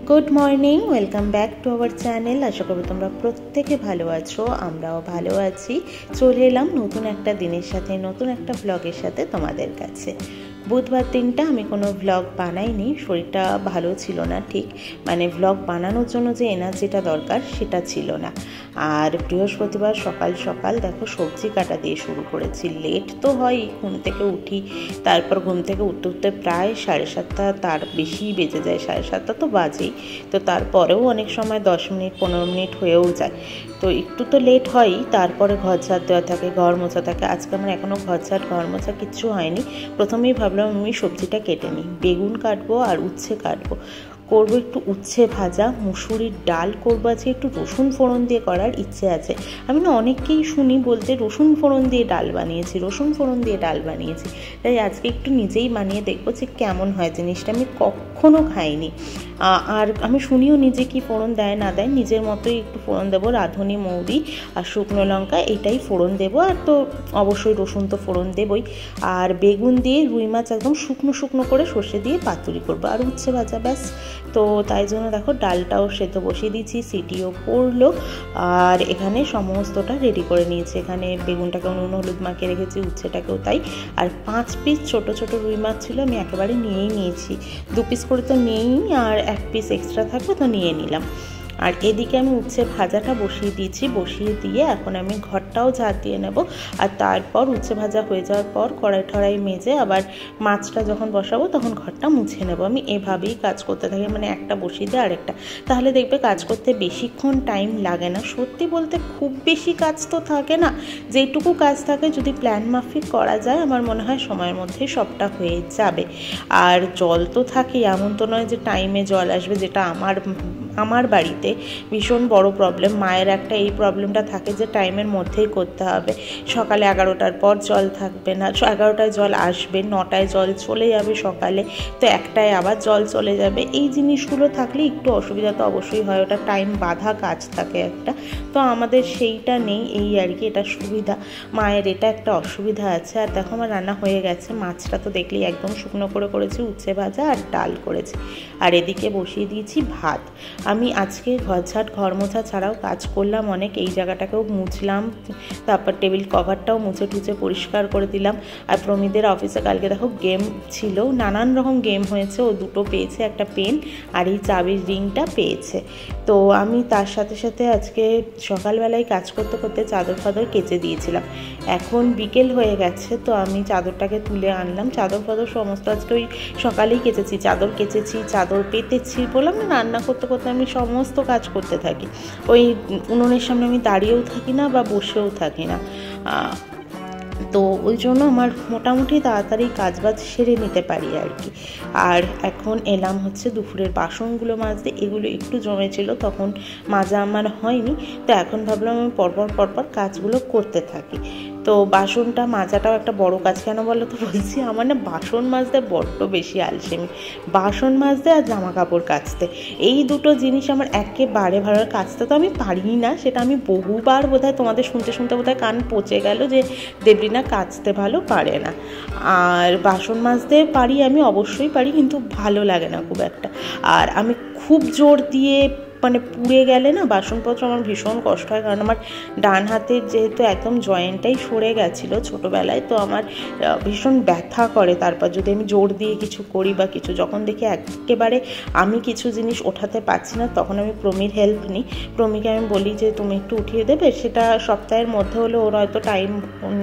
Good morning, welcome back to our channel. আশা করি তোমরা প্রত্যেকে ভালো আছো, আমরাও ভালো আছি। চলে এলাম নতুন একটা দিনের সাথে, নতুন একটা ব্লগের সাথে তোমাদের কাছে। বুধবার দিনটা আমি কোনো ব্লগ বানাইনি, শরীরটা ভালো ছিল না ঠিক, মানে ব্লগ বানানোর জন্য যে এনার্জিটা দরকার সেটা ছিল না। আর বৃহস্পতিবার সকাল সকাল দেখো সবজি কাটা দিয়ে শুরু করেছি। লেট তো হয়, ঘুম থেকে উঠি, তারপর ঘুম থেকে উঠতে উঠতে প্রায় 7:30 তার বেশি বেজে যায়, 7:30 তো বাজেই। তো তারপরেও অনেক সময় 10 মিনিট 15 মিনিট হয়েও যায়, তো একটু তো লেট হয়ই। তারপরে ঘর ঝাড় দেওয়া থাকে, ঘর মোছা থাকে। আজকে আমার এখনও ঘর ঝাড় ঘর মোছা কিচ্ছু হয়নি। প্রথমেই ভাবলাম আমি সবজিটা কেটে নিই, বেগুন কাটবো আর উচ্ছে কাটবো। করবো একটু উচ্ছে ভাজা, মুসুরির ডাল করবো আজকে, একটু রসুন ফোড়ন দিয়ে করার ইচ্ছে আছে। আমি না অনেককেই শুনি বলতে রসুন ফোড়ন দিয়ে ডাল বানিয়েছি, রসুন ফোড়ন দিয়ে ডাল বানিয়েছি। তাই আজকে একটু নিজেই বানিয়ে দেখবো যে কেমন হয় জিনিসটা। আমি কখনো খাইনি, আর আমি শুনিও নিজে কি ফোড়ন দেয় না দেয়, নিজের মতোই একটু ফোড়ন দেবো। রাঁধুনি, মৌরি আর শুকনো লঙ্কা এটাই ফোড়ন দেবো, আর তো অবশ্যই রসুন তো ফোড়ন দেবই। আর বেগুন দিয়ে রুই মাছ একদম শুকনো শুকনো করে সর্ষে দিয়ে পাতুরি করবো, আর উচ্ছে ভাজা, ব্যাস। তো তাই জন্য দেখো ডালটাও সেদ্ধ বসিয়ে দিয়েছি, সিটিও পড়লো। আর এখানে সমস্তটা রেডি করে নিয়েছি। এখানে বেগুনটাকেও নুন হলুদ মাখিয়ে রেখেছি, উচ্ছেটাকেও তাই। আর 5 পিস ছোট ছোট রুই মাছ ছিল, আমি একেবারে নিয়েই নিয়েছি। 2 পিস করে তো নিয়েই, আর 1 পিস এক্সট্রা থাকবে তো নিয়ে নিলাম। আর এদিকে আমি উচ্ছে ভাজাটা বসিয়ে দিয়েছি, বসিয়ে দিয়ে এখন আমি ঘরটাও ঝাড় দিয়ে নেব। আর তারপর উচ্ছে ভাজা হয়ে যাওয়ার পর কড়াই ঠড়াই মেজে আবার মাছটা যখন বসাবো তখন ঘরটা মুছে নেব। আমি এভাবেই কাজ করতে থাকি, মানে একটা বসিয়ে দিয়ে আরেকটা, তাহলে দেখবে কাজ করতে বেশিক্ষণ টাইম লাগে না। সত্যি বলতে খুব বেশি কাজ তো থাকে না, যেটুকু কাজ থাকে যদি প্ল্যান মাফিক করা যায় আমার মনে হয় সময়ের মধ্যে সবটা হয়ে যাবে। আর জল তো থাকে, এমন তো নয় যে টাইমে জল আসবে, যেটা আমার বাড়িতে ভীষণ বড় প্রবলেম। মায়ের একটা এই প্রবলেমটা থাকে যে টাইমের মধ্যেই করতে হবে। সকালে 11টার পর জল থাকবে না, 11টায় জল আসবে, 9টায় জল চলে যাবে সকালে, তো 1টায় আবার জল চলে যাবে। এই জিনিসগুলো থাকলে একটু অসুবিধা তো অবশ্যই হয়, ওটা টাইম বাঁধা কাজ থাকে একটা। তো আমাদের সেইটা নেই, এই আর কি, এটা সুবিধা। মায়ের এটা একটা অসুবিধা আছে। আর দেখো আমার রান্না হয়ে গেছে, মাছটা তো দেখলেই একদম শুকনো করে করেছি, উচ্ছে ভাজা আর ডাল করেছি। আর এদিকে বসিয়ে দিয়েছি ভাত। আমি আজকে ঘর মোছা ছাড়াও কাজ করলাম অনেক, এই জায়গাটাকেও মুছলাম, তারপর টেবিল কভারটাও মুছে টুছে পরিষ্কার করে দিলাম। আর প্রমিদের অফিসে কালকে দেখো গেম ছিল, নানান রকম গেম হয়েছে, ও 2টো পেয়েছে, একটা পেন আর এই চাবির রিংটা পেয়েছে। তো আমি তার সাথে সাথে আজকে সকালবেলায় কাজ করতে করতে চাদর ফাদর কেচে দিয়েছিলাম। এখন বিকেল হয়ে গেছে, তো আমি চাদরটাকে তুলে আনলাম। চাদর ফাদর সমস্ত আজকে ওই সকালেই কেচেছি, চাদর কেচেছি, চাদর পেতেছি, বললাম না রান্না করতে করতে আমি সমস্ত কাজ করতে থাকি। ওই উনুনের সামনে আমি দাঁড়িয়েও থাকি না বা বসেও থাকি না, তো ওই জন্য আমার মোটামুটি তাড়াতাড়ি কাজবাজ সেরে নিতে পারি আর কি। আর এখন এলাম হচ্ছে দুপুরের বাসনগুলো মাজতে, এগুলো একটু জমেছিল, তখন মাজা আমার হয়নি। তো এখন ভাবলাম আমি পরপর কাজগুলো করতে থাকি। তো বাসনটা মাজাটাও একটা বড় কাজ, কেন বলো তো বলছি, আমার না বাসন মাজতে বড্ড বেশি আলসেমি। বাসন মাজতে আর জামা কাপড় কাচতে, এই দুটো জিনিস আমার একেবারে ভালো। কাচতে তো আমি পারি না, সেটা আমি বহুবার বোধহয় তোমাদের শুনতে শুনতে বোধহয় কান পচে গেল যে দেবরিনা কাচতে ভালো পারে না। আর বাসন মাজতে পারি, আমি অবশ্যই পারি, কিন্তু ভালো লাগে না খুব একটা। আর আমি খুব জোর দিয়ে মানে পুড়ে গেলে না বাসনপত্র আমার ভীষণ কষ্ট হয়, কারণ আমার ডান হাতের যেহেতু একদম জয়েন্টটাই সরে গেছিলো ছোটোবেলায়, তো আমার ভীষণ ব্যথা করে। তারপর যদি আমি জোর দিয়ে কিছু করি বা কিছু, যখন দেখি একেবারে আমি কিছু জিনিস ওঠাতে পারছি না, তখন আমি প্রমির হেল্প নিই। প্রমিকে আমি বলি যে তুমি একটু উঠিয়ে দেবে, সেটা সপ্তাহের মধ্যে হলেও, ওর হয়তো টাইম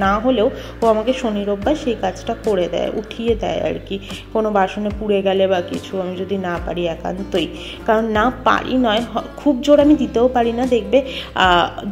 না হলেও ও আমাকে শনি রোববার সেই কাজটা করে দেয়, উঠিয়ে দেয় আর কি। কোনো বাসনে পুড়ে গেলে বা কিছু আমি যদি না পারি একান্তই, কারণ না পারি নয়, খুব জোর আমি দিতেও পারি না। দেখবে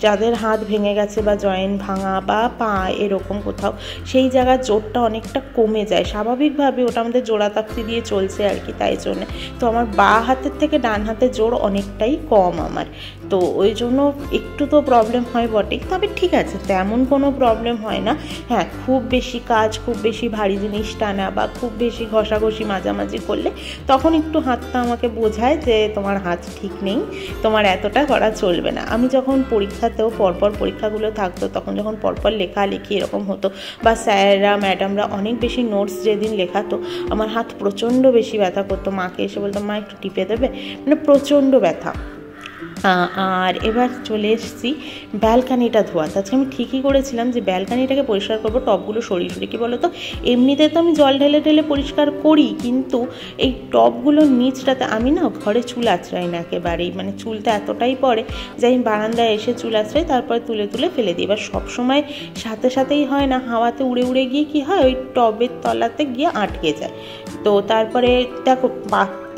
যাদের হাত ভেঙে গেছে বা জয়েন্ট ভাঙা বা পা এরকম কোথাও, সেই জায়গার জোরটা অনেকটা কমে যায় স্বাভাবিকভাবে, ওটা আমাদের জোড়াতাপ্তি দিয়ে চলছে আর কি, তাই জন্যে। তো আমার বাঁ হাতের থেকে ডান হাতের জোর অনেকটাই কম আমার, তো ওই জন্য একটু তো প্রবলেম হয় বটে, তবে ঠিক আছে, তেমন কোনো প্রবলেম হয় না। হ্যাঁ, খুব বেশি কাজ, খুব বেশি ভারী জিনিস টানা বা খুব বেশি ঘষাঘষি মাঝামাঝি করলে তখন একটু হাতটা আমাকে বোঝায় যে তোমার হাত ঠিক নেই, তোমার এতটা করা চলবে না। আমি যখন পরীক্ষাতেও পরপর পরীক্ষাগুলো থাকতো তখন যখন পরপর লেখালেখি এরকম হতো বা স্যাররা ম্যাডামরা অনেক বেশি নোটস যেদিন লেখাতো আমার হাত প্রচণ্ড বেশি ব্যথা করতো। মাকে এসে বলতো মা একটু টিপে দেবে, মানে প্রচণ্ড ব্যথা। আর এবার চলে এসেছি ব্যালকানিটা ধোয়াতে। আজকে আমি ঠিকই করেছিলাম যে ব্যালকানিটাকে পরিষ্কার করবো, টবগুলো সরিয়ে সরিয়ে। কী বলো তো, এমনিতে তো আমি জল ঢেলে ঢেলে পরিষ্কার করি, কিন্তু এই টবগুলোর নিচটাতে আমি না ঘরে চুল আঁচড়াই না একেবারেই, মানে চুলটা এতটাই পড়ে যে আমি বারান্দায় এসে চুল আঁচড়াই, তারপরে তুলে তুলে ফেলে দিই। এবার সবসময় সাথে সাথেই হয় না, হাওয়াতে উড়ে উড়ে গিয়ে কী হয় ওই টবের তলাতে গিয়ে আটকে যায়। তো তারপরে দেখো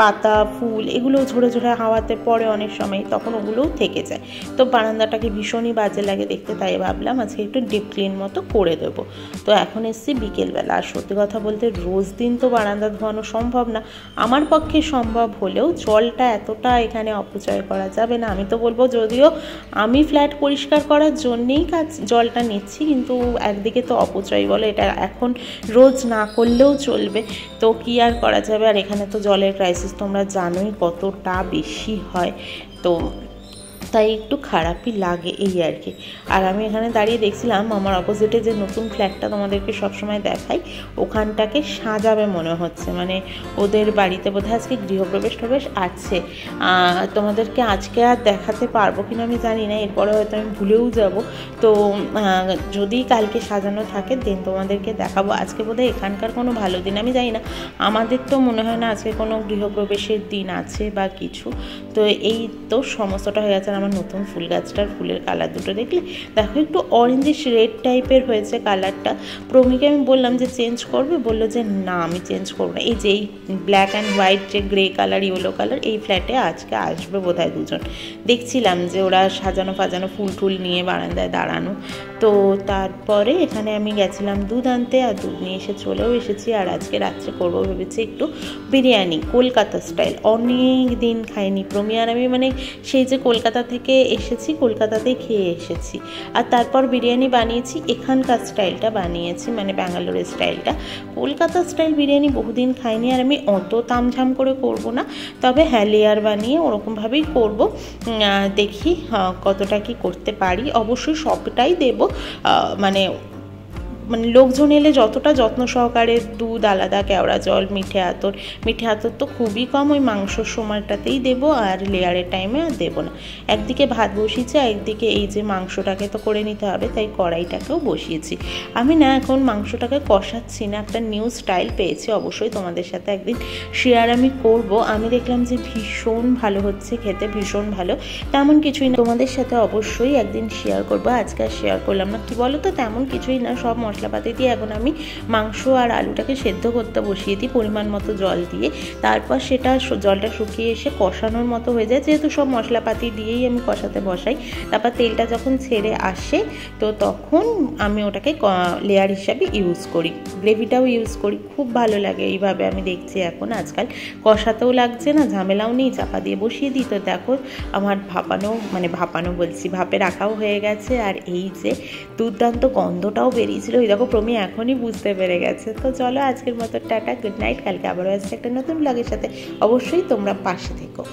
পাতা ফুল এগুলো ঝরে ঝরে হাওয়াতে পড়ে অনেক সময়, তখন ওগুলোও থেকে যায়। তো বারান্দাটাকে ভীষণই বাজে লাগে দেখতে, তাই ভাবলাম আজকে একটু ডিপ ক্লিন মতো করে দেবো। তো এখন এসছি বিকেলবেলা। আর সত্যি কথা বলতে রোজ দিন তো বারান্দা ধোয়ানো সম্ভব না, আমার পক্ষে সম্ভব হলেও জলটা এতটা এখানে অপচয় করা যাবে না। আমি তো বলবো, যদিও আমি ফ্ল্যাট পরিষ্কার করার জন্যেই জলটা নিচ্ছি, কিন্তু একদিকে তো অপচয় বলে, এটা এখন রোজ না করলেও চলবে, তো কি আর করা যাবে। আর এখানে তো জলের ক্রাইসিস তোমরা জানোই কতটা বেশি হয়, তো তাই একটু খারাপই লাগে এই আর কি। আর আমি এখানে দাঁড়িয়ে দেখছিলাম আমার অপোজিটে যে নতুন ফ্ল্যাটটা তোমাদেরকে সবসময় দেখাই, ওখানটাকে সাজাবে মনে হচ্ছে, মানে ওদের বাড়িতে বোধহয় আজকে গৃহপ্রবেশ আছে। তোমাদেরকে আজকে আর দেখাতে পারবো কিনা আমি জানি না, এরপরে হয়তো আমি ভুলেও যাব। তো যদি কালকে সাজানো থাকে দেন তোমাদেরকে দেখাবো। আজকে বোধহয় এখানকার কোনো ভালো দিন আমি জানি না, আমাদের তো মনে হয় না আজকে কোনো গৃহপ্রবেশের দিন আছে বা কিছু। তো এই তো সমস্তটা হয়ে গেছে। আমার নতুন ফুল গাছটার ফুলের কালার দুটো দেখলে, দেখো একটু অরেঞ্জিশ রেড টাইপের হয়েছে কালারটা। প্রমিকে আমি বললাম যে চেঞ্জ করবে, বললো যে না আমি চেঞ্জ করবো না। এই যে এই ব্ল্যাক অ্যান্ড হোয়াইট যে গ্রে কালার ইয়েলো কালার, এই ফ্ল্যাটে আজকে আসবে বোধহয় দুজন। দেখছিলাম যে ওরা সাজানো ফাজানো ফুল টুল নিয়ে বারান্দায় দাঁড়ানো। তো তারপরে এখানে আমি গেছিলাম দুধ আনতে, আর দুধ নিয়ে এসে চলেও এসেছি। আর আজকে রাত্রে করবো ভেবেছি একটু বিরিয়ানি, কলকাতা স্টাইল। অনেক দিন খাইনি প্রমি আর আমি, মানে সেই যে কলকাতা থেকে এসেছি কলকাতাতেই খেয়ে এসেছি, আর তারপর বিরিয়ানি বানিয়েছি এখানকার স্টাইলটা বানিয়েছি, মানে ব্যাঙ্গালোরের স্টাইলটা। কলকাতা স্টাইল বিরিয়ানি বহুদিন খাইনি, আর আমি অত তামঝাম করে করব না, তবে হ্যাঁ লেয়ার বানিয়ে ওরকমভাবেই করব। দেখি কতটা কি করতে পারি, অবশ্যই সবটাই দেব, মানে লোকজন এলে যতটা যত্ন সহকারে দুধ আলাদা, কেওড়া জল, মিঠে আতর তো খুবই কম, ওই মাংসর সময়টাতেই দেবো, আর লেয়ারের টাইমে আর দেবো না। একদিকে ভাত বসিয়েছি, একদিকে এই যে মাংসটাকে তো করে নিতে হবে, তাই কড়াইটাকেও বসিয়েছি। আমি না এখন মাংসটাকে কষাচ্ছি না, একটা নিউ স্টাইল পেয়েছি, অবশ্যই তোমাদের সাথে একদিন শেয়ার আমি করব। আমি দেখলাম যে ভীষণ ভালো হচ্ছে খেতে, ভীষণ ভালো, তেমন কিছুই না, তোমাদের সাথে অবশ্যই একদিন শেয়ার করবো। আজকে আর শেয়ার করলাম না, কি বলো তো, তেমন কিছুই না, সব মশলাপাতি দিয়ে এখন আমি মাংস আর আলুটাকে সেদ্ধ করতে বসিয়ে দিই পরিমাণ মতো জল দিয়ে। তারপর সেটা জলটা শুকিয়ে এসে কষানোর মতো হয়ে যায়, যেহেতু সব মশলাপাতি দিয়েই আমি কষাতে বসাই। তারপর তেলটা যখন ছেড়ে আসে তো তখন আমি ওটাকে লেয়ার হিসাবে ইউজ করি, গ্রেভিটাও ইউজ করি, খুব ভালো লাগে এইভাবে। আমি দেখছি এখন আজকাল কষাতেও লাগছে না, ঝামেলাও নেই, চাপা দিয়ে বসিয়ে দিই। তো দেখো আমার ভাপানো বলছি, ভাপে রাখাও হয়ে গেছে। আর এই যে দুর্দান্ত গন্ধটাও বেরিয়েছিল, ওই দেখো প্রমি এখনই বুঝতে পেরে গেছে। তো চলো আজকের মতো টাটা, গুড নাইট, কালকে আবারও আসছে একটা নতুন ব্লগের সাথে, অবশ্যই তোমরা পাশে থেকো।